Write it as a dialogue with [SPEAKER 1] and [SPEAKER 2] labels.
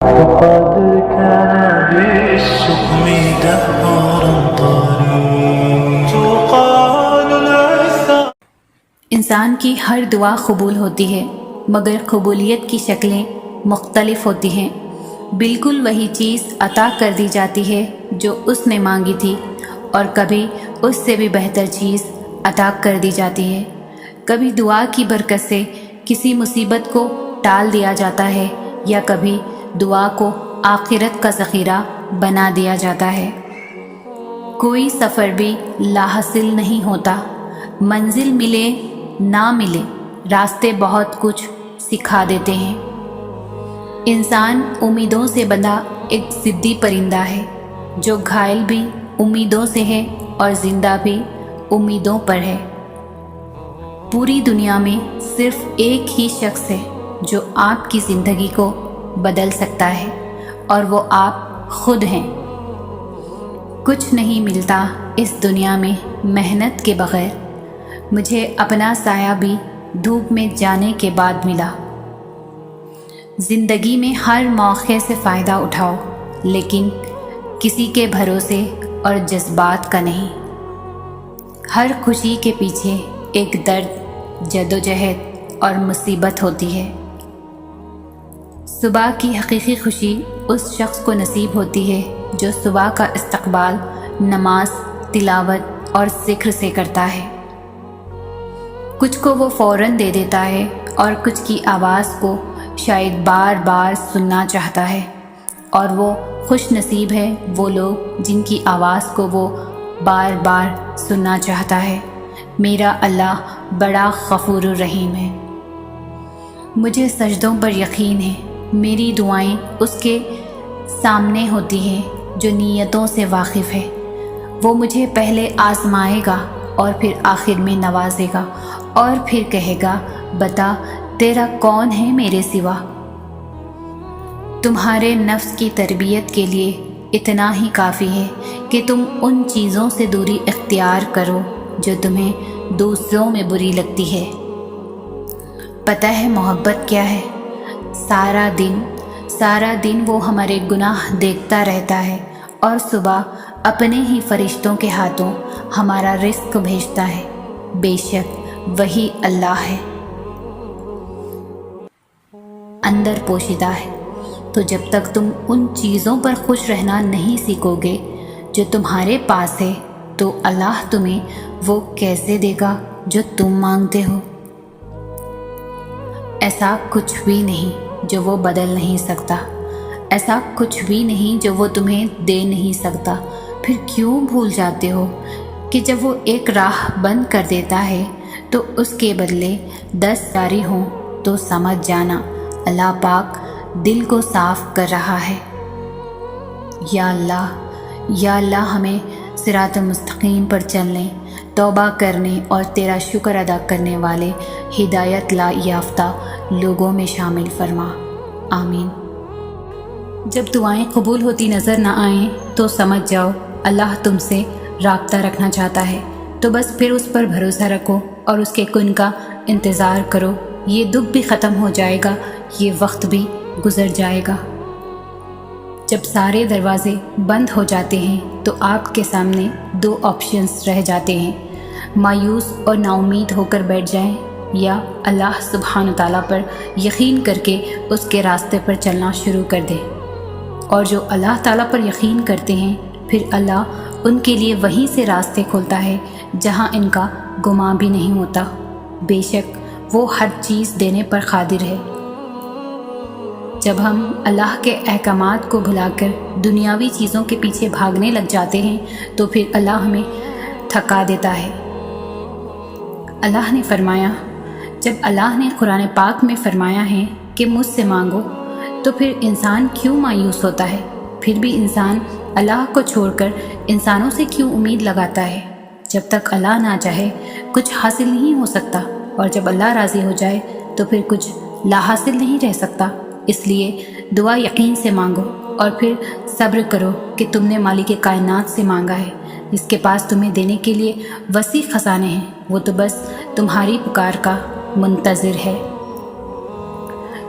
[SPEAKER 1] وقد كان بالشؤم دهرا طريق تقال العثار.
[SPEAKER 2] انسان کی ہر دعا قبول ہوتی ہے، مگر قبولیت کی شکلیں مختلف ہوتی ہیں۔ بالکل وہی چیز عطا کر دی جاتی ہے جو اس نے مانگی تھی، اور کبھی اس سے بھی بہتر چیز عطا کر دی جاتی ہے۔ کبھی دعا کی برکت سے کسی مصیبت کو ٹال دیا جاتا ہے، یا کبھی دعا کو آخرت کا ذخیرہ بنا دیا جاتا ہے۔ کوئی سفر بھی لاحاصل نہیں ہوتا، منزل ملے نہ ملے، راستے بہت کچھ سکھا دیتے ہیں۔ انسان امیدوں سے بندھا ایک ضدی پرندہ ہے، جو گھائل بھی امیدوں سے ہے اور زندہ بھی امیدوں پر ہے۔ پوری دنیا میں صرف ایک ہی شخص ہے جو آپ کی زندگی کو بدل سکتا ہے، اور وہ آپ خود ہیں۔ کچھ نہیں ملتا اس دنیا میں محنت کے بغیر۔ مجھے اپنا سایہ بھی دھوپ میں جانے کے بعد ملا۔ زندگی میں ہر موقع سے فائدہ اٹھاؤ، لیکن کسی کے بھروسے اور جذبات کا نہیں۔ ہر خوشی کے پیچھے ایک درد، جدوجہد اور مصیبت ہوتی ہے۔ صبح کی حقیقی خوشی اس شخص کو نصیب ہوتی ہے جو صبح کا استقبال نماز، تلاوت اور ذکر سے کرتا ہے۔ کچھ کو وہ فوراً دے دیتا ہے، اور کچھ کی آواز کو شاید بار بار سننا چاہتا ہے، اور وہ خوش نصیب ہے وہ لوگ جن کی آواز کو وہ بار بار سننا چاہتا ہے۔ میرا اللہ بڑا غفور الرحیم ہے۔ مجھے سجدوں پر یقین ہے، میری دعائیں اس کے سامنے ہوتی ہیں جو نیتوں سے واقف ہے۔ وہ مجھے پہلے آزمائے گا اور پھر آخر میں نوازے گا، اور پھر کہے گا، بتا تیرا کون ہے میرے سوا۔ تمہارے نفس کی تربیت کے لیے اتنا ہی کافی ہے کہ تم ان چیزوں سے دوری اختیار کرو جو تمہیں دوسروں میں بری لگتی ہے۔ پتہ ہے محبت کیا ہے؟ سارا دن وہ ہمارے گناہ دیکھتا رہتا ہے، اور صبح اپنے ہی فرشتوں کے ہاتھوں ہمارا رزق بھیجتا ہے۔ بے شک وہی اللہ ہے، اندر پوشیدہ ہے۔ تو جب تک تم ان چیزوں پر خوش رہنا نہیں سیکھو گے جو تمہارے پاس ہے، تو اللہ تمہیں وہ کیسے دے گا جو تم مانگتے ہو؟ ایسا کچھ بھی نہیں جو وہ بدل نہیں سکتا، ایسا کچھ بھی نہیں جو وہ تمہیں دے نہیں سکتا۔ پھر کیوں بھول جاتے ہو کہ جب وہ ایک راہ بند کر دیتا ہے تو اس کے بدلے 10 جاری ہوں، تو سمجھ جانا اللہ پاک دل کو صاف کر رہا ہے۔ یا اللہ ہمیں صراط مستقیم پر چلنے، توبہ کرنے اور تیرا شکر ادا کرنے والے ہدایت یافتہ لوگوں میں شامل فرما، آمین۔ جب دعائیں قبول ہوتی نظر نہ آئیں تو سمجھ جاؤ اللہ تم سے رابطہ رکھنا چاہتا ہے، تو بس پھر اس پر بھروسہ رکھو اور اس کے کن کا انتظار کرو۔ یہ دکھ بھی ختم ہو جائے گا، یہ وقت بھی گزر جائے گا۔ جب سارے دروازے بند ہو جاتے ہیں تو آپ کے سامنے 2 آپشنز رہ جاتے ہیں، مایوس اور نا امید ہو کر بیٹھ جائیں، یا اللہ سبحانہ تعالیٰ پر یقین کر کے اس کے راستے پر چلنا شروع کر دیں۔ اور جو اللہ تعالیٰ پر یقین کرتے ہیں، پھر اللہ ان کے لیے وہیں سے راستے کھولتا ہے جہاں ان کا گمان بھی نہیں ہوتا۔ بے شک وہ ہر چیز دینے پر قادر ہے۔ جب ہم اللہ کے احکامات کو بھلا کر دنیاوی چیزوں کے پیچھے بھاگنے لگ جاتے ہیں تو پھر اللہ ہمیں تھکا دیتا ہے۔ اللہ نے فرمایا، جب اللہ نے قرآن پاک میں فرمایا ہے کہ مجھ سے مانگو، تو پھر انسان کیوں مایوس ہوتا ہے؟ پھر بھی انسان اللہ کو چھوڑ کر انسانوں سے کیوں امید لگاتا ہے؟ جب تک اللہ نہ چاہے کچھ حاصل نہیں ہو سکتا، اور جب اللہ راضی ہو جائے تو پھر کچھ لا حاصل نہیں رہ سکتا۔ اس لیے دعا یقین سے مانگو، اور پھر صبر کرو کہ تم نے مالک کائنات سے مانگا ہے، جس کے پاس تمہیں دینے کے لیے وسیع خزانے ہیں۔ وہ تو بس تمہاری پکار کا منتظر ہے۔